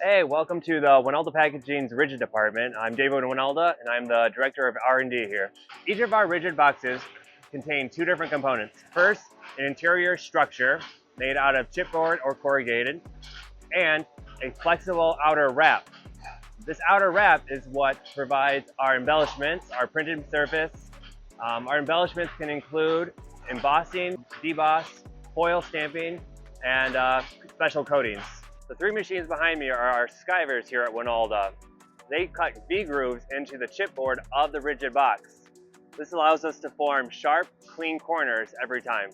Hey, welcome to the Wynalda Packaging's Rigid Department. I'm David Wynalda, and I'm the Director of R&D here. Each of our rigid boxes contain two different components. First, an interior structure made out of chipboard or corrugated, and a flexible outer wrap. This outer wrap is what provides our embellishments, our printed surface. Our embellishments can include embossing, deboss, foil stamping, and special coatings. The three machines behind me are our skivers here at Wynalda. They cut V-grooves into the chipboard of the rigid box. This allows us to form sharp, clean corners every time.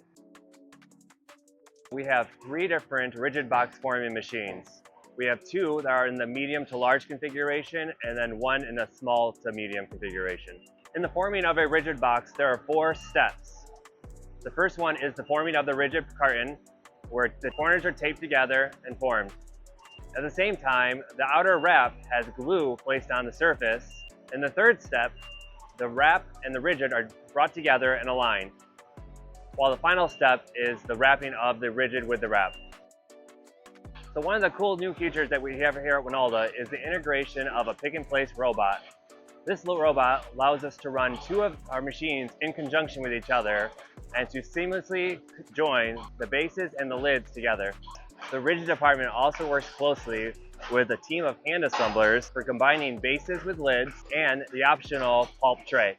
We have three different rigid box forming machines. We have two that are in the medium to large configuration, and then one in a small to medium configuration. In the forming of a rigid box, there are 4 steps. The first one is the forming of the rigid carton, where the corners are taped together and formed. At the same time, the outer wrap has glue placed on the surface. In the third step, the wrap and the rigid are brought together and aligned, while the final step is the wrapping of the rigid with the wrap. So one of the cool new features that we have here at Wynalda is the integration of a pick-and-place robot. This little robot allows us to run 2 of our machines in conjunction with each other and to seamlessly join the bases and the lids together. The rigid department also works closely with a team of hand assemblers for combining bases with lids and the optional pulp tray.